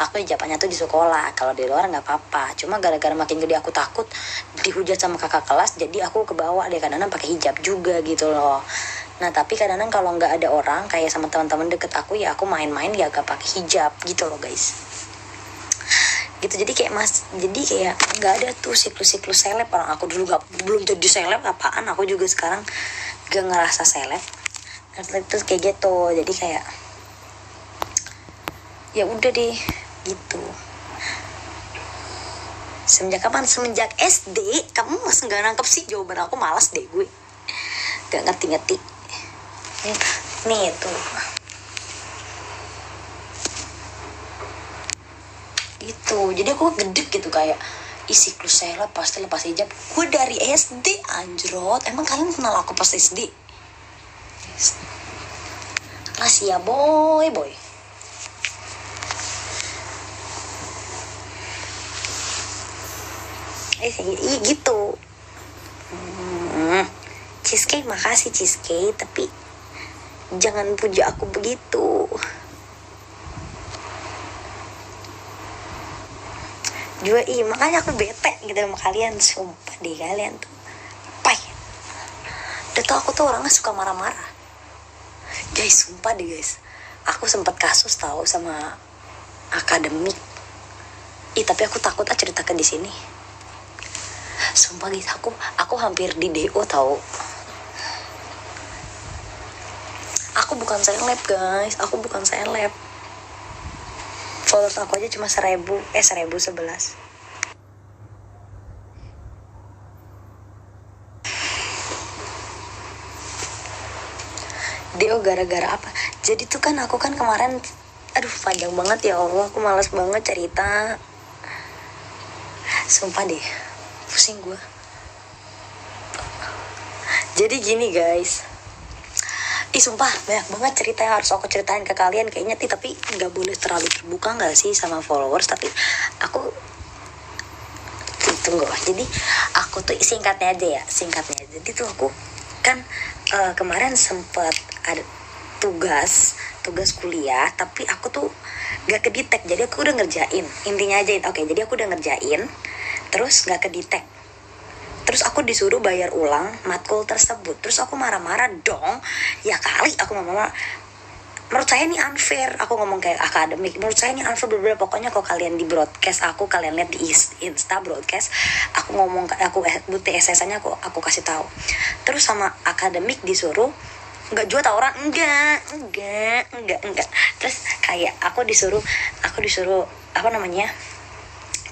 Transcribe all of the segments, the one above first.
aku hijabannya tuh di sekolah, kalau di luar nggak apa-apa. Cuma gara-gara makin gede aku takut dihujat sama kakak kelas, jadi aku kebawa deh kadang-kadang pakai hijab juga gitu loh. Nah tapi kadang-kadang kalau nggak ada orang kayak sama teman-teman deket aku, ya aku main-main ya gak pakai hijab gitu loh guys. Gitu, jadi kayak nggak ada tuh siklus-siklus seleb. Orang aku dulu belum jadi seleb apaan, aku juga sekarang gak ngerasa seleb. Terus kayak gitu, jadi kayak ya udah deh gitu. Semenjak kapan? Semenjak SD. Kamu masih nggak nangkep sih jawaban aku? Malas deh gue, gak ngerti. Nih tuh gitu, jadi aku gedek gitu kayak siklus seleb pasti lepas hijab. Gue dari SD anjrot. Emang kalian kenal aku pas SD? Masih ya boy. Gitu. Cheesecake, makasih cheesecake, tapi jangan puja aku begitu. Juga makanya aku bete gitu sama kalian. Sumpah deh kalian tuh pai. Udah tau aku tuh orangnya suka marah-marah guys, sumpah deh guys. Aku sempat kasus tahu sama akademik. Tapi aku takut ceritakan di sini. Sumpah guys, aku hampir di DO tahu. Aku bukan seleb guys, aku bukan seleb. Followers aku aja cuma 1011. DO gara-gara apa? Jadi tuh kan aku kan kemarin, aduh panjang banget ya Allah, aku malas banget cerita. Sumpah deh, pusing gue. Jadi gini guys, sumpah banyak banget cerita yang harus aku ceritain ke kalian kayaknya, tapi nggak boleh terlalu terbuka nggak sih sama followers. Tapi aku tunggu. Jadi aku tuh singkatnya aja. Jadi tuh aku kan kemarin sempet ada tugas kuliah, tapi aku tuh gak kedetek. Jadi aku udah ngerjain, intinya aja. Oke, jadi aku udah ngerjain, terus gak kedetek. Terus aku disuruh bayar ulang matkul tersebut. Terus aku marah-marah dong. Ya kali aku marah-marah. Menurut saya ini unfair. Aku ngomong kayak akademik. Menurut saya ini unfair bener-bener. Pokoknya kalau kalian di broadcast aku, kalian lihat di Insta broadcast, aku ngomong, aku bukti SSN-nya aku kasih tahu. Terus sama akademik disuruh nggak jual orang, enggak. Terus kayak aku disuruh apa namanya,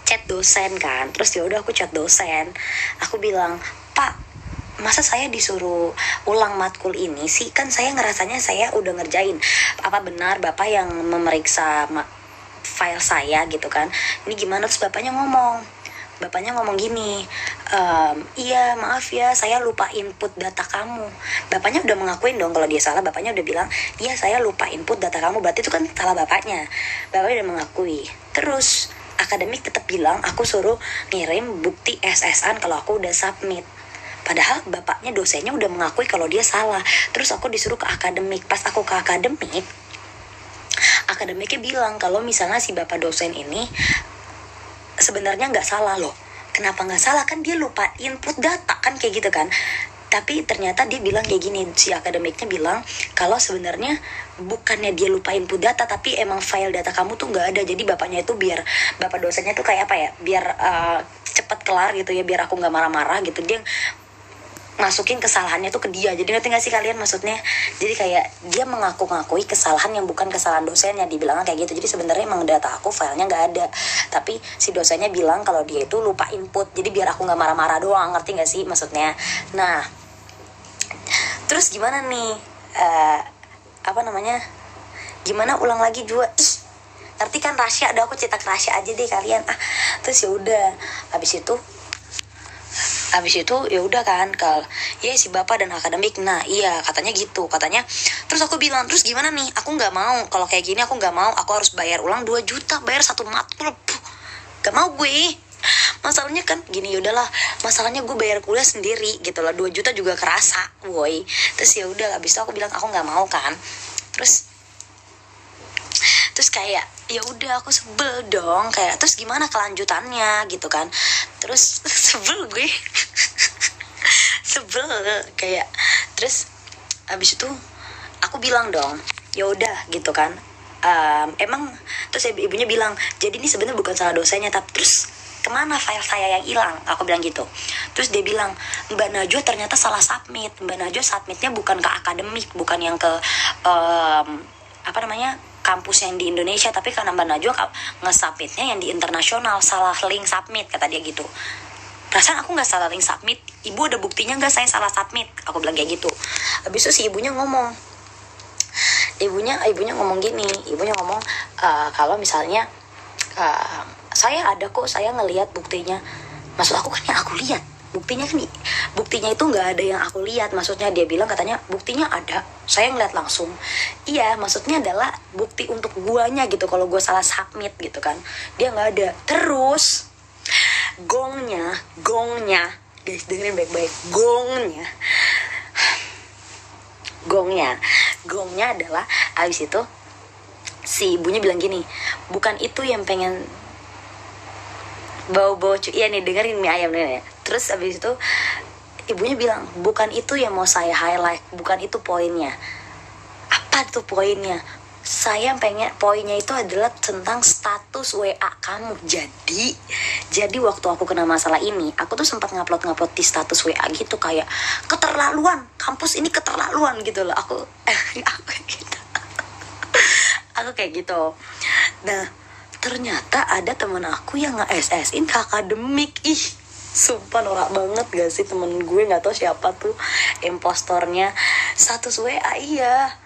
chat dosen kan. Terus ya udah aku chat dosen, aku bilang, Pak, masa saya disuruh ulang matkul ini sih, kan saya ngerasanya saya udah ngerjain. Apa benar Bapak yang memeriksa file saya gitu kan, ini gimana? Terus bapaknya ngomong gini, iya maaf ya saya lupa input data kamu. Bapaknya udah mengakuin dong kalau dia salah. Bapaknya udah bilang, iya saya lupa input data kamu. Berarti itu kan salah bapaknya udah mengakui. Terus akademik tetap bilang aku suruh ngirim bukti SSN kalau aku udah submit. Padahal bapaknya dosennya udah mengakui kalau dia salah. Terus aku disuruh ke akademik. Pas aku ke akademiknya bilang kalau misalnya si bapak dosen ini sebenarnya nggak salah loh. Kenapa nggak salah? Kan dia lupa input data kan, kayak gitu kan. Tapi ternyata dia bilang kayak gini, si akademiknya bilang kalau sebenarnya bukannya dia lupa input data, tapi emang file data kamu tuh nggak ada. Jadi bapaknya itu biar bapak dosennya tuh kayak apa ya, biar cepat kelar gitu ya, biar aku nggak marah-marah gitu, dia masukin kesalahannya tuh ke dia. Jadi ngerti gak sih kalian maksudnya? Jadi kayak dia ngakui kesalahan yang bukan kesalahan dosennya. Dibilangnya kayak gitu. Jadi sebenarnya emang data aku filenya nggak ada, tapi si dosennya bilang kalau dia itu lupa input. Jadi biar aku nggak marah-marah doang. Ngerti gak sih maksudnya? Nah, terus gimana nih? Gimana ulang lagi juga? Ngerti kan rahasia? Ada aku cetak rahasia aja deh kalian. Terus ya udah. Habis itu ya udah kan, ya si bapak dan akademik, nah iya katanya gitu, terus aku bilang, terus gimana nih, aku nggak mau, kalau kayak gini aku nggak mau, aku harus bayar ulang 2 juta, bayar 1 matkul, gak mau gue. Masalahnya kan gini, yaudahlah, masalahnya gue bayar kuliah sendiri gitu lah, 2 juta juga kerasa, woi. Terus ya udah, habis itu aku bilang aku nggak mau kan, terus kayak ya udah aku sebel dong, kayak terus gimana kelanjutannya gitu kan. Terus sebel gue sebel kayak, terus abis itu aku bilang dong, ya udah gitu kan. Emang terus ibunya bilang, jadi ini sebenarnya bukan salah dosennya, tapi terus kemana file saya yang hilang, aku bilang gitu. Terus dia bilang, Mbak Najwa ternyata salah submit. Mbak Najwa submitnya bukan ke akademik, bukan yang ke apa namanya, kampus yang di Indonesia, tapi karena Mbak Najwa nge-submitnya yang di internasional, salah link submit, kata dia gitu. Perasaan aku nggak salah link submit, ibu ada buktinya nggak saya salah submit, aku bilang kayak gitu. Habis itu si ibunya ngomong, ibunya ngomong gini, kalau misalnya saya ada kok, saya ngelihat buktinya. Maksud aku kan yang aku lihat buktinya kan, buktinya itu nggak ada yang aku lihat. Maksudnya dia bilang, katanya buktinya ada, saya ngeliat langsung. Iya, maksudnya adalah bukti untuk guanya gitu, kalau gua salah submit gitu kan, dia nggak ada. Terus gongnya guys, dengerin baik-baik, gongnya adalah abis itu si ibunya bilang gini, bukan itu yang pengen bau-bau iya nih, dengerin mie ayam nih ya. Terus abis itu ibunya bilang, bukan itu yang mau saya highlight, bukan itu poinnya. Apa tuh poinnya? Saya pengen poinnya itu adalah tentang status WA kamu. Jadi waktu aku kena masalah ini, aku tuh sempat ngupload di status WA gitu, kayak keterlaluan, kampus ini keterlaluan gitu loh. Aku gitu. Aku kayak gitu. Nah, ternyata ada temen aku yang nge-SS-in ke akademik. Ih, sumpah norak banget gak sih, temen gue gak tahu siapa tuh impostornya. Status WA, iya.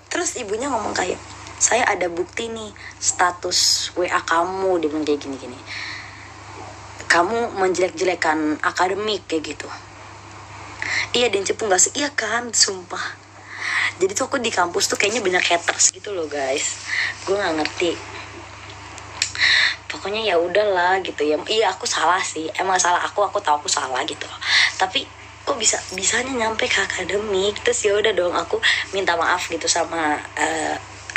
Terus ibunya ngomong kayak, saya ada bukti nih status WA kamu, dia bilang kayak gini, kamu menjelek-jelekan akademik kayak gitu. Iya, dan cepu gak sih? Iya kan, sumpah. Jadi tuh aku di kampus tuh kayaknya banyak haters gitu loh guys. Gue gak ngerti. Pokoknya ya udahlah gitu ya. Iya, aku salah sih, emang salah aku tahu aku salah gitu. Tapi kok bisanya nyampe ke akademik. Terus ya udah dong, aku minta maaf gitu sama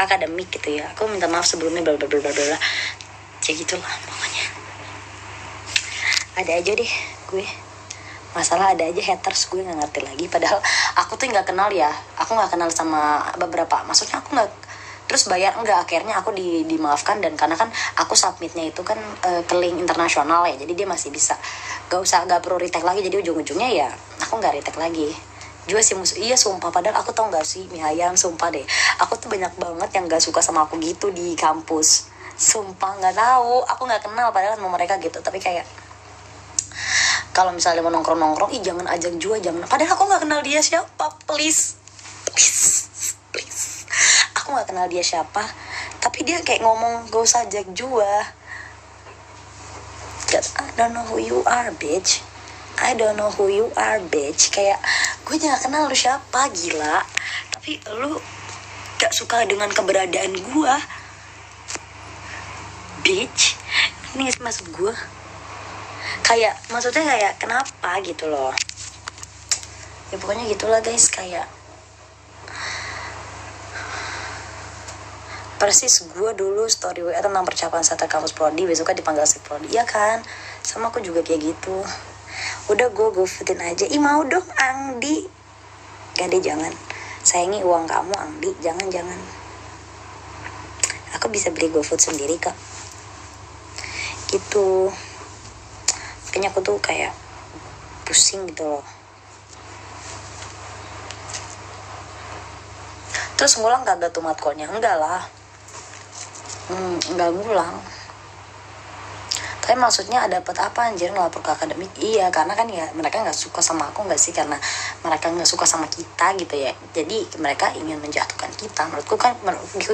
akademik gitu ya. Aku minta maaf sebelumnya bla bla bla bla bla. Ya gitulah pokoknya. Ada aja deh gue masalah, ada aja haters, gue nggak ngerti lagi. Padahal aku tuh nggak kenal ya, aku nggak kenal sama beberapa. Maksudnya aku nggak, terus bayar enggak, akhirnya aku dimaafkan. Dan karena kan aku submitnya itu kan ke link internasional ya, jadi dia masih bisa, gak perlu retake lagi. Jadi ujung-ujungnya ya aku nggak retake lagi juga sih. Iya sumpah, padahal aku tau nggak sih mie ayam, sumpah deh, aku tuh banyak banget yang nggak suka sama aku gitu di kampus. Sumpah nggak tahu, aku nggak kenal padahal sama mereka gitu. Tapi kayak kalau misalnya mau nongkrong, ih jangan ajak Jua, jangan. Padahal aku nggak kenal dia siapa, please. Aku nggak kenal dia siapa, tapi dia kayak ngomong gak usah ajak Jua. Cause I don't know who you are, bitch. I don't know who you are, bitch. Kayak gue gak kenal lu siapa, gila. Tapi lu gak suka dengan keberadaan gue, bitch. Ini gak sih maksud gue? Kayak maksudnya kayak kenapa gitu loh. Ya pokoknya gitulah guys, kayak persis gue dulu story WA tentang percakapan satu kampus prodi, besoknya dipanggil si prodi. Iya kan, sama aku juga kayak gitu. Udah gue GoFoodin aja. Ih mau dong Angdi. Gak deh, jangan. Sayangi uang kamu Angdi, jangan. Aku bisa beli GoFood sendiri kak. Gitu. Makanya aku tuh kayak pusing gitu loh. Terus ngulang kagak tuh matkulnya? Enggak lah. Enggak ngulang. Tapi maksudnya dapat apa anjir ngelapor ke akademik? Iya, karena kan ya mereka nggak suka sama aku, nggak sih, karena mereka nggak suka sama kita gitu ya. Jadi mereka ingin menjatuhkan kita. Menurutku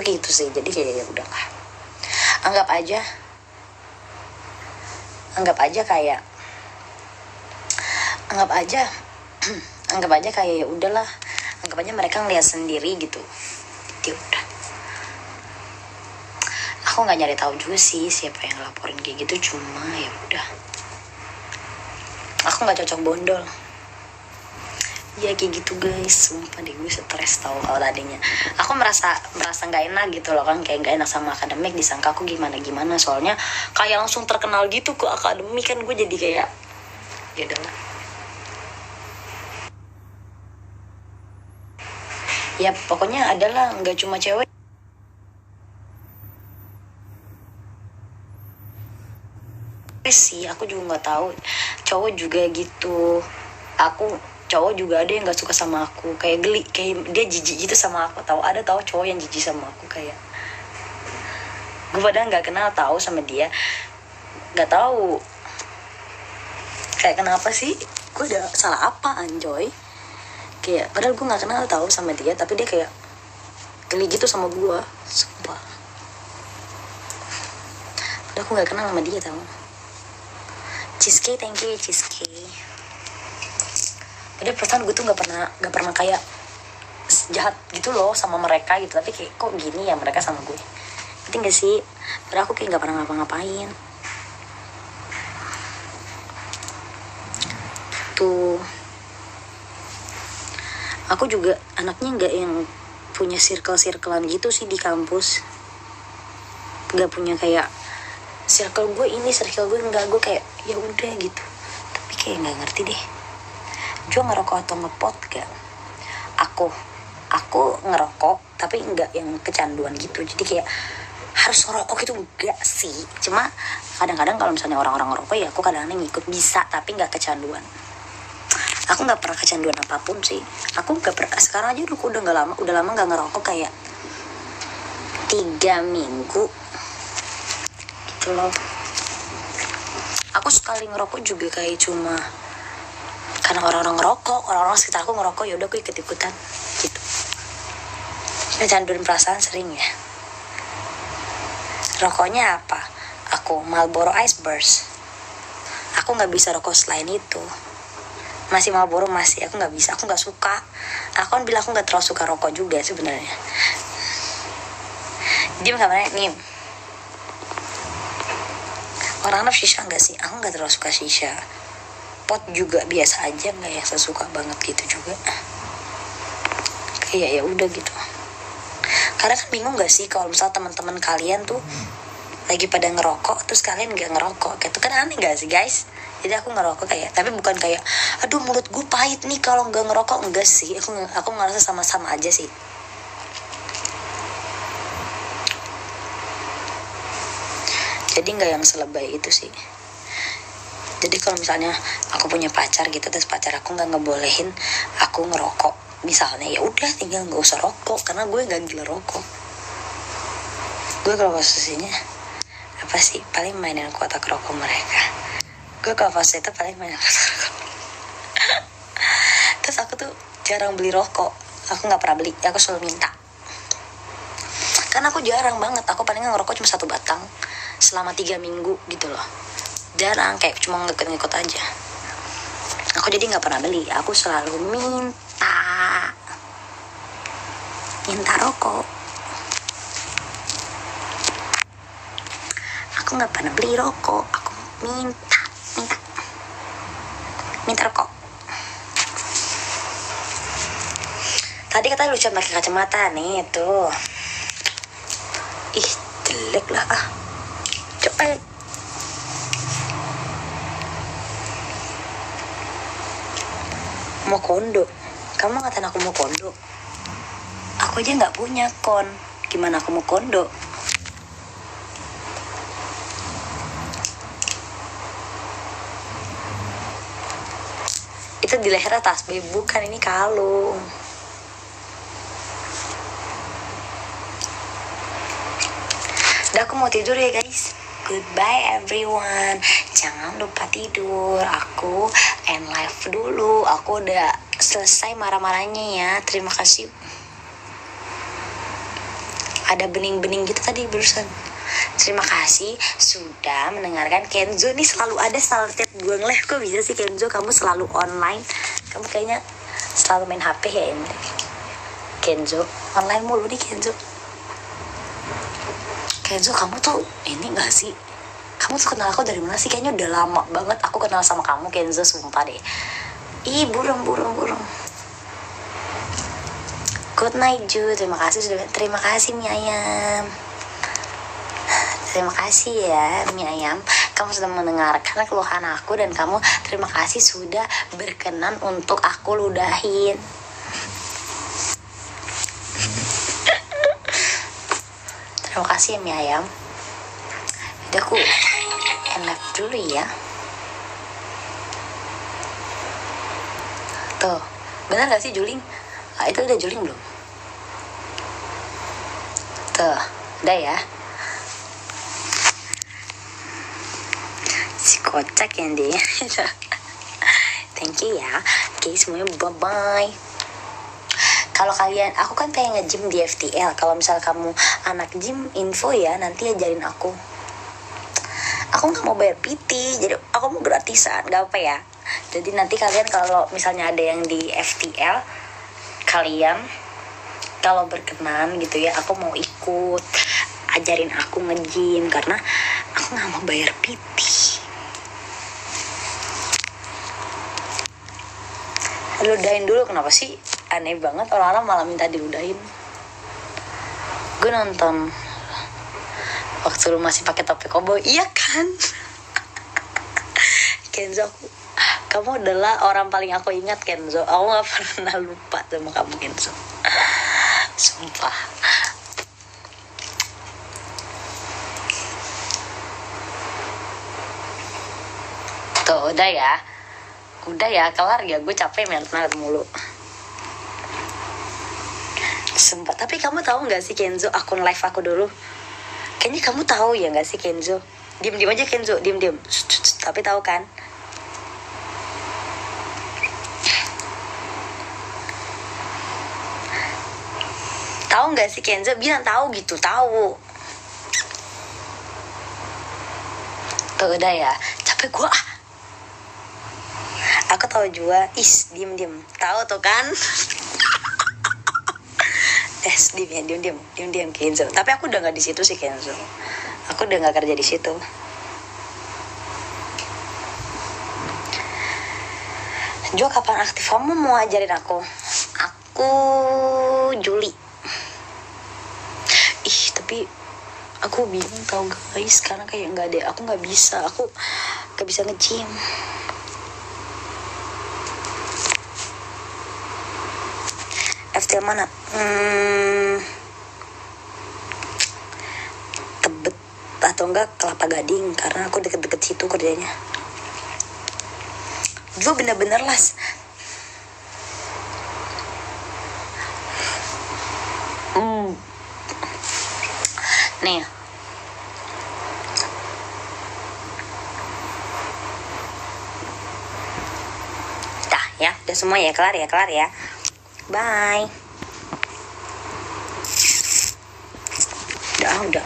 gitu sih. Jadi kayak ya udahlah. Anggap aja kayak ya udahlah. Anggap aja mereka ngeliat sendiri gitu. Ya udah. Aku nggak nyari tahu juga sih siapa yang laporin kayak gitu, cuma ya udah. Aku nggak cocok bondol. Ya kayak gitu guys, sumpah deh gue stres tau kalau tadinya. Aku merasa nggak enak gitu loh kan, kayak nggak enak sama akademik, disangka aku gimana soalnya kayak langsung terkenal gitu ke akademik kan, gue jadi kayak ya udahlah. Ya pokoknya adalah nggak cuma cewek sih, aku juga nggak tahu cowok juga gitu. Aku cowok juga ada yang nggak suka sama aku, kayak geli, kayak dia jijik gitu sama aku. Tahu cowok yang jijik sama aku, kayak gue padahal nggak kenal tahu sama dia, nggak tahu kayak kenapa sih gue udah salah apa anjoy, kayak padahal gue nggak kenal tahu sama dia tapi dia kayak geli gitu sama gue, sumpah. Padahal aku nggak kenal sama dia tahu. Cheesecake, thank you cheesecake. Padahal perasaan gue tuh nggak pernah kayak jahat gitu loh sama mereka gitu, tapi kayak kok gini ya mereka sama gue, ngerti gak sih? Padahal aku kayak nggak pernah ngapa-ngapain tuh. Aku juga anaknya nggak yang punya circle-circlean gitu sih di kampus, nggak punya kayak circle gue ini, circle gue enggak, gue kayak ya udah gitu. Tapi kayak nggak ngerti deh, Jo ngerokok atau ngepot gak? Aku ngerokok tapi enggak yang kecanduan gitu, jadi kayak harus ngerokok gitu enggak sih, cuma kadang-kadang kalau misalnya orang-orang ngerokok ya aku kadang-kadang ngikut bisa, tapi nggak kecanduan. Aku nggak pernah kecanduan apapun sih. Aku nggak pernah, sekarang aja udah lama nggak ngerokok, kayak 3 minggu gitu loh. Aku sekali ngerokok juga kayak cuma karena orang-orang ngerokok, orang-orang sekitar aku ngerokok, ya udah aku ikut-ikutan gitu. Kecanduan perasaan sering ya. Rokoknya apa? Aku Marlboro Ice Burst. Aku nggak bisa rokok selain itu. Masih Marlboro masih, aku nggak bisa, aku nggak suka. Aku kan bilang aku nggak terlalu suka rokok juga sebenarnya. Dia kamarnya nih. Orang shisha nggak sih? Aku nggak terlalu suka shisha. Pot juga biasa aja, nggak yang sesuka banget gitu juga. Kayak ya udah gitu. Karena kan bingung nggak sih kalau misal teman-teman kalian tuh lagi pada ngerokok terus kalian nggak ngerokok, gitu kan aneh nggak sih guys? Jadi aku ngerokok kayak, tapi bukan kayak aduh mulut gue pahit nih kalau nggak ngerokok, enggak sih. Aku ngerasa sama-sama aja sih. Jadi nggak yang selebay itu sih. Jadi kalau misalnya aku punya pacar gitu, terus pacar aku nggak ngebolehin aku ngerokok misalnya, ya udah tinggal nggak usah rokok, karena gue nggak gila rokok. Gue kalau posisinya apa sih, paling mainin kotak rokok mereka. Gue kalau pas itu paling mainin kotak rokok. Terus aku tuh jarang beli rokok, aku nggak pernah beli, aku selalu minta. Karena aku jarang banget, aku paling ngerokok cuma 1 batang selama 3 minggu gitu loh. Jarang, kayak cuma ngikut-ngikut aja. Aku jadi nggak pernah beli, aku selalu minta rokok. Aku nggak pernah beli rokok, aku minta rokok. Tadi katanya lucu pakai kacamata nih tuh. Ih jelek lah ah. Coba. Mau kondo, kamu ngatain aku mau kondo? Aku aja nggak punya kon, gimana aku mau kondo? Itu di lehernya tasbih, bukan, ini kalung. Udah aku mau tidur ya guys. Goodbye everyone. Jangan lupa tidur. Aku end live dulu. Aku udah selesai marah-marahnya ya. Terima kasih. Ada bening-bening gitu tadi barusan. Terima kasih sudah mendengarkan. Kenzo nih selalu ada setiap gue nge-live. Kok bisa sih Kenzo kamu selalu online? Kamu kayaknya selalu main HP ya ini. Kenzo online mulu nih Kenzo. Kenzo kamu tuh ini gak sih? Kamu tuh kenal aku dari mana sih? Kayaknya udah lama banget aku kenal sama kamu Kenzo, sumpah deh. Ih burung. Good night Ju, terima kasih mie ayam. Terima kasih ya mie ayam, kamu sudah mendengarkan keluhan aku dan kamu terima kasih sudah berkenan untuk aku ludahin. Terima kasih ya mie ayam. Udah aku NF dulu ya. Tuh, benar gak sih juling? Itu udah juling belum? Tuh, udah ya. Si kocak ya deh. Thank you ya. Oke, semuanya bye-bye. Kalau kalian, aku kan kayak nge-gym di FTL. Kalau misal kamu anak gym, info ya, nanti ajarin aku. Aku gak mau bayar PT, jadi aku mau gratisan, gak apa ya. Jadi nanti kalian kalau misalnya ada yang di FTL, kalian kalau berkenan gitu ya, aku mau ikut, ajarin aku nge-gym, karena aku gak mau bayar PT. Ludahin dulu, kenapa sih? Aneh banget orang-orang malah minta diludahin. Gue nonton waktu lu masih pakai topi koboi, iya kan? Kenzo, kamu adalah orang paling aku ingat Kenzo. Aku gak pernah lupa sama kamu Kenzo. Sumpah. Tuh udah ya. Udah ya, kelar ya. Gue capek melet mulu. Sempat. Tapi kamu tahu gak sih Kenzo, akun live aku dulu? Kayaknya kamu tahu ya gak sih Kenzo? Diam aja Kenzo, diam. Tapi tahu kan? Tahu nggak sih Kenzo? Bilang tahu gitu, tahu. Tuh udah ya, capek gua. Aku tahu juga. Diam. Tahu tuh kan? Diam Kenzo. Tapi aku udah nggak di situ sih Kenzo. Aku udah nggak kerja di situ. Jo, kapan aktif? Kamu mau ajarin aku? Aku Juli. Tapi aku bingung tau guys, karena kayak nggak ada, aku nggak bisa nge-gym. FTL mana? Tebet atau enggak Kelapa Gading, karena aku deket-deket situ kerjanya. Dulu bener-bener las. Nih. Dah ya, udah semua ya, kelar ya. Bye. Udah.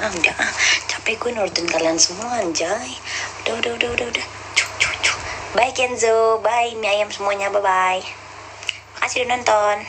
Capek gue nurutin kalian semua anjay. Udah. Cuk. Bye Kenzo, bye mie ayam semuanya, bye. Makasih udah nonton.